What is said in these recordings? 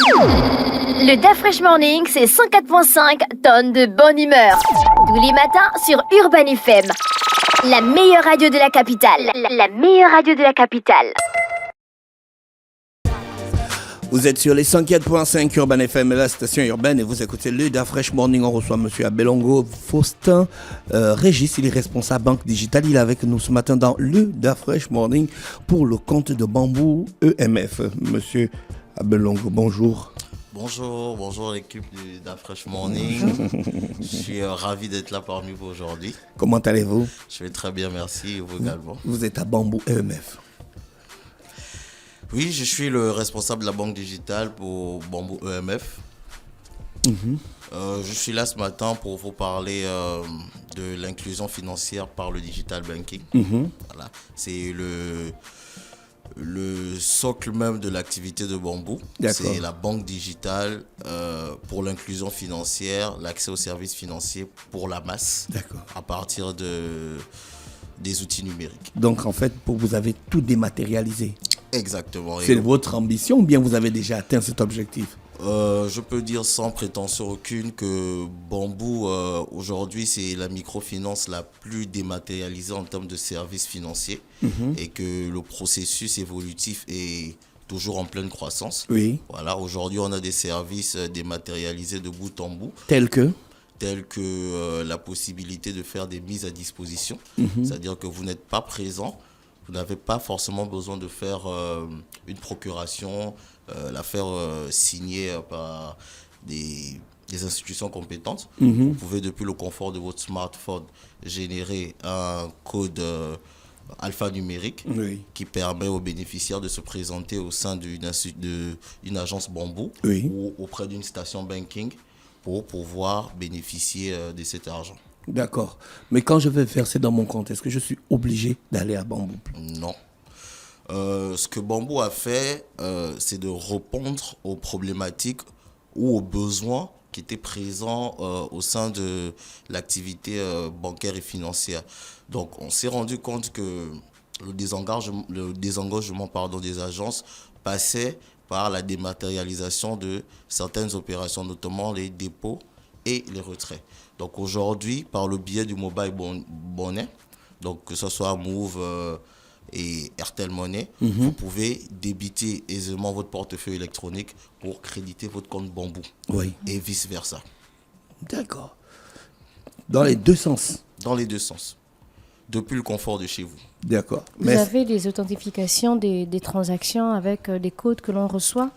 Le DAF Fresh Morning, c'est 104.5 tonnes de bonne humeur. Tous les matins sur Urban FM. La meilleure radio de la capitale. La meilleure radio de la capitale. Vous êtes sur les 104.5 Urban FM, la station urbaine, et vous écoutez le DAF Fresh Morning. On reçoit M. Abelongo Faustin Régis, il est responsable Banque Digitale. Il est avec nous ce matin dans le DAF Fresh Morning pour le compte de Bamboo EMF. Monsieur Abelongo, bonjour. Bonjour l'équipe du DAF Fresh Morning. Je suis ravi d'être là parmi vous aujourd'hui. Comment allez-vous? Je vais très bien, merci, et vous également. Vous êtes à Bamboo EMF. Oui, je suis le responsable de la banque digitale pour Bamboo EMF. Je suis là ce matin pour vous parler de l'inclusion financière par le digital banking. Voilà. C'est le socle même de l'activité de Bamboo. D'accord. C'est la banque digitale pour l'inclusion financière, l'accès aux services financiers pour la masse. D'accord. À partir des outils numériques. Donc en fait, vous avez tout dématérialisé. Exactement. C'est votre ambition ou bien vous avez déjà atteint cet objectif? Je peux dire sans prétention aucune que Bamboo, aujourd'hui, c'est la microfinance la plus dématérialisée en termes de services financiers et que le processus évolutif est toujours en pleine croissance. Oui. Voilà, aujourd'hui, on a des services dématérialisés de bout en bout. Tels que la possibilité de faire des mises à disposition. C'est-à-dire que vous n'êtes pas présent, vous n'avez pas forcément besoin de faire une procuration, la faire signer par des institutions compétentes. Vous pouvez, depuis le confort de votre smartphone, générer un code alphanumérique qui permet aux bénéficiaires de se présenter au sein d'une agence Bamboo ou auprès d'une station banking pour pouvoir bénéficier de cet argent. D'accord. Mais quand je vais verser dans mon compte, est-ce que je suis obligé d'aller à Bamboo? Non. Ce que Bamboo a fait, c'est de répondre aux problématiques ou aux besoins qui étaient présents au sein de l'activité bancaire et financière. Donc, on s'est rendu compte que le désengagement des agences passait par la dématérialisation de certaines opérations, notamment les dépôts et les retraits. Donc aujourd'hui, par le biais du mobile money, donc que ce soit Move et Airtel Money, vous pouvez débiter aisément votre portefeuille électronique pour créditer votre compte Bamboo. Oui. Et vice-versa. D'accord. Dans les deux sens. Dans les deux sens. Depuis le confort de chez vous. D'accord. Vous avez des authentifications des transactions avec des codes que l'on reçoit?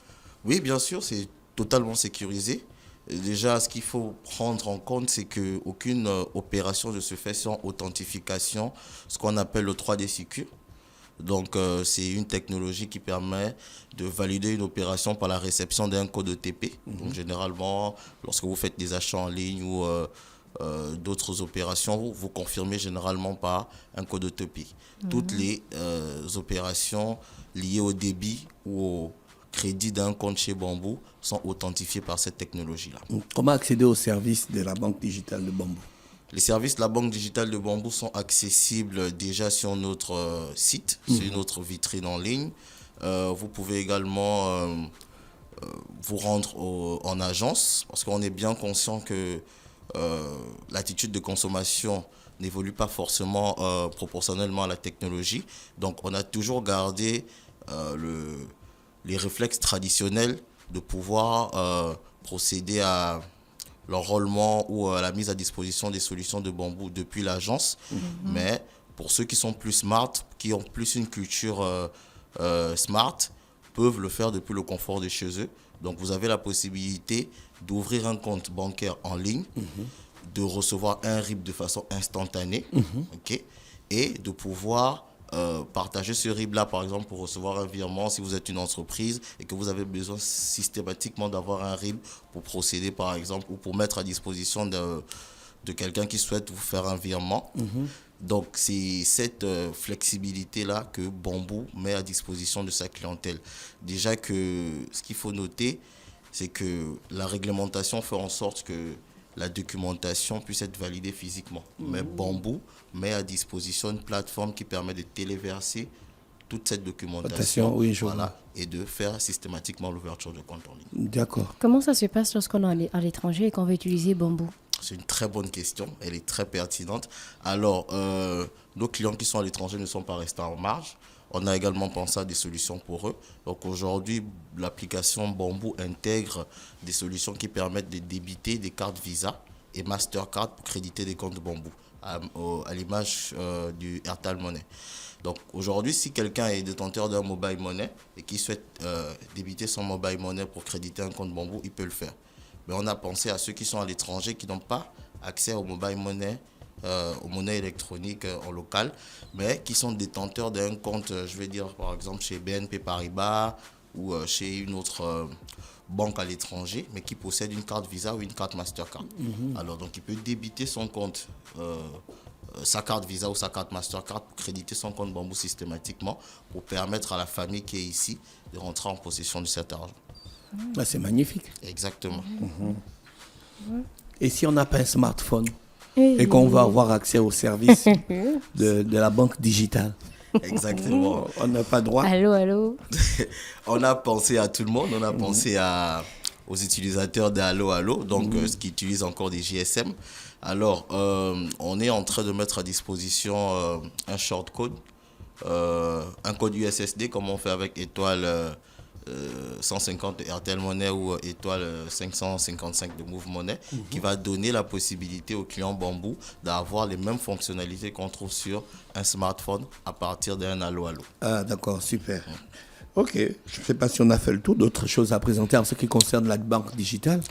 Oui, bien sûr, c'est totalement sécurisé. Déjà, ce qu'il faut prendre en compte, c'est qu'aucune opération ne se fait sans authentification, ce qu'on appelle le 3D Secure. Donc, c'est une technologie qui permet de valider une opération par la réception d'un code OTP. Donc, généralement, lorsque vous faites des achats en ligne ou d'autres opérations, vous confirmez généralement par un code OTP. Toutes les opérations liées au débit ou au crédit d'un compte chez Bamboo sont authentifiés par cette technologie-là. Comment accéder aux services de la banque digitale de Bamboo? Les services de la banque digitale de Bamboo sont accessibles déjà sur notre site, sur notre vitrine en ligne. Vous pouvez également vous rendre en agence, parce qu'on est bien conscient que l'attitude de consommation n'évolue pas forcément proportionnellement à la technologie. Donc on a toujours gardé les réflexes traditionnels de pouvoir procéder à l'enrôlement ou à la mise à disposition des solutions de Bamboo depuis l'agence. Mais pour ceux qui sont plus smart, qui ont plus une culture smart, peuvent le faire depuis le confort de chez eux. Donc vous avez la possibilité d'ouvrir un compte bancaire en ligne, de recevoir un RIB de façon instantanée, et de pouvoir partager ce RIB-là, par exemple, pour recevoir un virement si vous êtes une entreprise et que vous avez besoin systématiquement d'avoir un RIB pour procéder, par exemple, ou pour mettre à disposition de quelqu'un qui souhaite vous faire un virement. Donc, c'est cette flexibilité-là que Bamboo met à disposition de sa clientèle. Déjà que ce qu'il faut noter, c'est que la réglementation fait en sorte que la documentation puisse être validée physiquement. Mais Bamboo met à disposition une plateforme qui permet de téléverser toute cette documentation, Oui, je voilà, et de faire systématiquement l'ouverture de compte en ligne. D'accord. Comment ça se passe lorsqu'on est à l'étranger et qu'on veut utiliser Bamboo? C'est une très bonne question, elle est très pertinente. Alors, nos clients qui sont à l'étranger ne sont pas restés en marge. On a également pensé à des solutions pour eux. Donc aujourd'hui, l'application Bamboo intègre des solutions qui permettent de débiter des cartes Visa et Mastercard pour créditer des comptes Bamboo, à l'image du Airtel Money. Donc aujourd'hui, si quelqu'un est détenteur d'un mobile money et qui souhaite débiter son mobile money pour créditer un compte Bamboo, il peut le faire. Mais on a pensé à ceux qui sont à l'étranger, qui n'ont pas accès au mobile money, aux monnaies électroniques en local, mais qui sont détenteurs d'un compte, je vais dire par exemple chez BNP Paribas ou chez une autre banque à l'étranger, mais qui possède une carte Visa ou une carte Mastercard. Alors donc il peut débiter son compte, sa carte Visa ou sa carte Mastercard pour créditer son compte Bamboo systématiquement pour permettre à la famille qui est ici de rentrer en possession de cet argent. Ah, c'est magnifique. Exactement. Et si on n'a pas un smartphone et qu'on va avoir accès aux services de la banque digitale, Exactement. on n'a pas droit. Allô? On a pensé à tout le monde, on a pensé aux utilisateurs d'Allo, donc ceux qui utilisent encore des GSM. Alors, on est en train de mettre à disposition un short code, un code USSD comme on fait avec étoile 150 de Airtel Money ou étoile 555 de Move Money, qui va donner la possibilité aux clients Bamboo d'avoir les mêmes fonctionnalités qu'on trouve sur un smartphone à partir d'un Allo. Ah, d'accord, super. Ok, je ne sais pas si on a fait le tour. D'autres choses à présenter en ce qui concerne la banque digitale.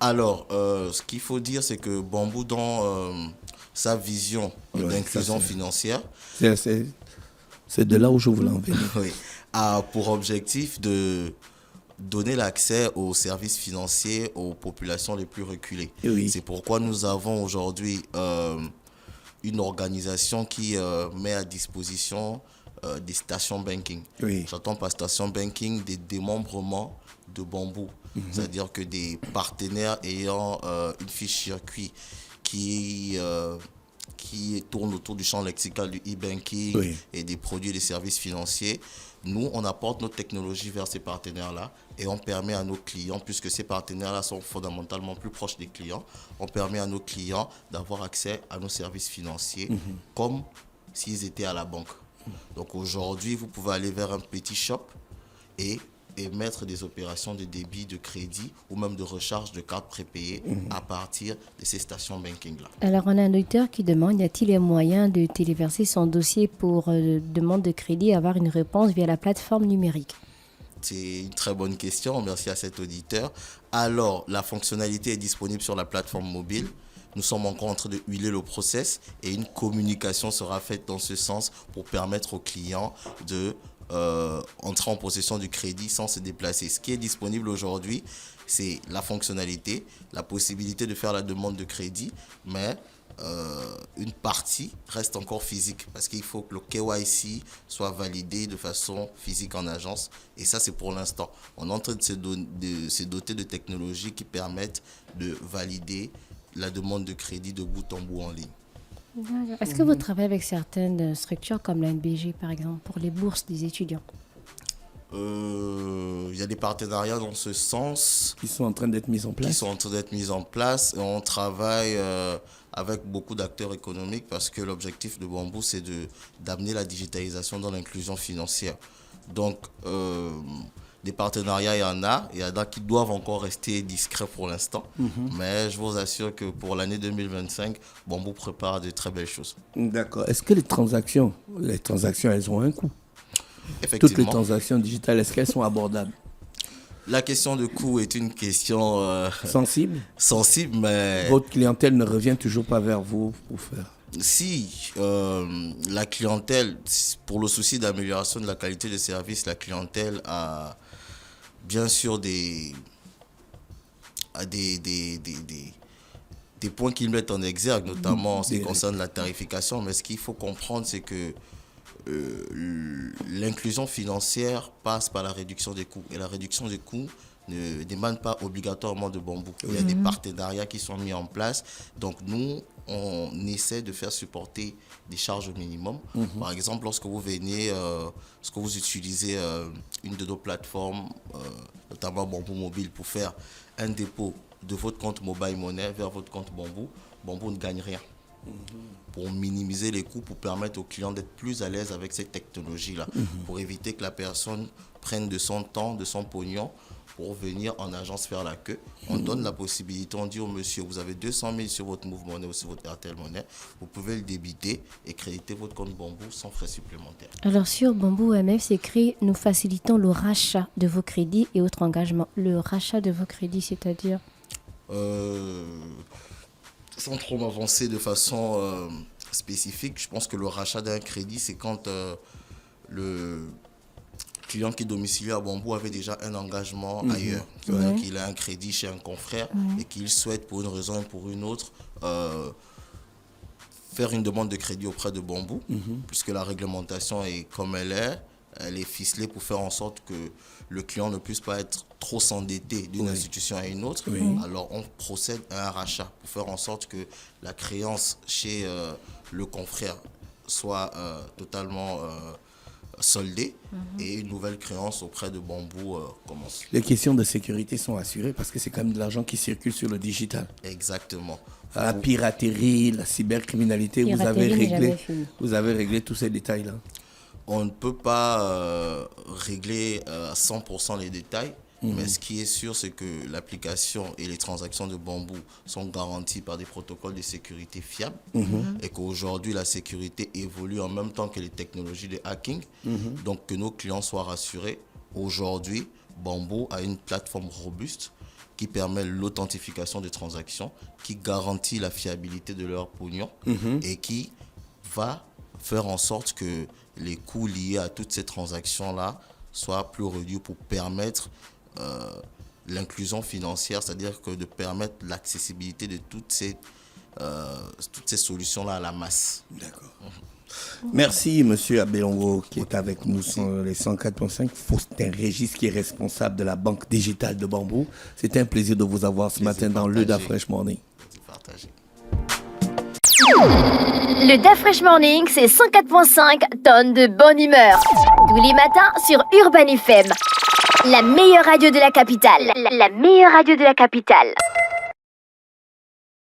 Alors, ce qu'il faut dire, c'est que Bamboo, dans sa vision d'inclusion financière, c'est de là où je voulais en venir. oui, a pour objectif de donner l'accès aux services financiers aux populations les plus reculées. Oui. C'est pourquoi nous avons aujourd'hui une organisation qui met à disposition des stations banking. Oui. J'entends par station banking des démembrements de Bamboo. C'est-à-dire que des partenaires ayant une fiche circuit qui tourne autour du champ lexical du e-banking et des produits et des services financiers. Nous, on apporte notre technologie vers ces partenaires-là et on permet à nos clients, puisque ces partenaires-là sont fondamentalement plus proches des clients, on permet à nos clients d'avoir accès à nos services financiers comme s'ils étaient à la banque. Donc aujourd'hui, vous pouvez aller vers un petit shop et mettre des opérations de débit, de crédit ou même de recharge de cartes prépayées à partir de ces stations banking-là. Alors, on a un auditeur qui demande, y a-t-il un moyen de téléverser son dossier pour demande de crédit et avoir une réponse via la plateforme numérique? C'est une très bonne question, merci à cet auditeur. Alors, la fonctionnalité est disponible sur la plateforme mobile. Nous sommes encore en train de huiler le process et une communication sera faite dans ce sens pour permettre aux clients de entrer en possession du crédit sans se déplacer. Ce qui est disponible aujourd'hui, c'est la fonctionnalité, la possibilité de faire la demande de crédit, mais une partie reste encore physique parce qu'il faut que le KYC soit validé de façon physique en agence et ça c'est pour l'instant. On est en train de se doter de technologies qui permettent de valider la demande de crédit de bout en bout en ligne. Est-ce que vous travaillez avec certaines structures comme la NBG, par exemple, pour les bourses des étudiants? Il y a des partenariats dans ce sens. Qui sont en train d'être mis en place. Et on travaille avec beaucoup d'acteurs économiques parce que l'objectif de Bamboo, c'est d'amener la digitalisation dans l'inclusion financière. Donc, des partenariats, il y en a qui doivent encore rester discrets pour l'instant. Mais je vous assure que pour l'année 2025, Bamboo prépare de très belles choses. D'accord. Est-ce que les transactions, elles ont un coût? Effectivement. Toutes les transactions digitales, est-ce qu'elles sont abordables? La question de coût est une question sensible, mais votre clientèle ne revient toujours pas vers vous pour faire? Si la clientèle, pour le souci d'amélioration de la qualité de service, la clientèle a bien sûr des points qu'ils mettent en exergue, notamment en ce qui concerne la tarification. Mais ce qu'il faut comprendre, c'est que l'inclusion financière passe par la réduction des coûts. Et la réduction des coûts n'émanent pas obligatoirement de Bambou. Il y a des partenariats qui sont mis en place. Donc nous, on essaie de faire supporter des charges au minimum. Par exemple, lorsque vous venez, lorsque vous utilisez une de nos plateformes, notamment Bambou Mobile, pour faire un dépôt de votre compte Mobile Money vers votre compte Bambou, Bambou ne gagne rien. Pour minimiser les coûts, pour permettre aux clients d'être plus à l'aise avec cette technologie-là, pour éviter que la personne prenne de son temps, de son pognon, pour venir en agence faire la queue. On donne la possibilité, on dit au monsieur, vous avez 200 000 sur votre Move Money ou sur votre Airtel Money, vous pouvez le débiter et créditer votre compte Bambou sans frais supplémentaires. Alors sur Bambou OMF, c'est écrit « Nous facilitons le rachat de vos crédits et autres engagements ». Le rachat de vos crédits, c'est-à-dire sans trop m'avancer de façon spécifique, je pense que le rachat d'un crédit, c'est quand le client qui est domicilié à Bambou avait déjà un engagement ailleurs. C'est-à-dire qu'il a un crédit chez un confrère et qu'il souhaite, pour une raison et pour une autre, faire une demande de crédit auprès de Bambou, puisque la réglementation est comme elle est ficelée pour faire en sorte que le client ne puisse pas être trop s'endetter d'une institution à une autre. Alors on procède à un rachat pour faire en sorte que la créance chez le confrère soit totalement soldée et une nouvelle créance auprès de Bambou commence. Les questions de sécurité sont assurées parce que c'est quand même de l'argent qui circule sur le digital. Exactement. La piraterie, la cybercriminalité, vous avez réglé tous ces détails-là. On ne peut pas régler à 100% les détails, mais ce qui est sûr, c'est que l'application et les transactions de Bambou sont garanties par des protocoles de sécurité fiables et qu'aujourd'hui, la sécurité évolue en même temps que les technologies de hacking. Donc, que nos clients soient rassurés. Aujourd'hui, Bambou a une plateforme robuste qui permet l'authentification des transactions, qui garantit la fiabilité de leur pognon et qui va faire en sorte que les coûts liés à toutes ces transactions-là soient plus réduits pour permettre l'inclusion financière, c'est-à-dire que de permettre l'accessibilité de toutes ces solutions-là à la masse. D'accord. Merci, monsieur Abelongo, qui est avec nous sur les 104.5. Faustin Régis, qui est responsable de la Banque digitale de Bambou. C'était un plaisir de vous avoir ce matin dans le Da Fresh Morning. Le Da Fresh Morning, c'est 104.5 tonnes de bonne humeur. Tous les matins sur Urban FM. La meilleure radio de la capitale. La meilleure radio de la capitale.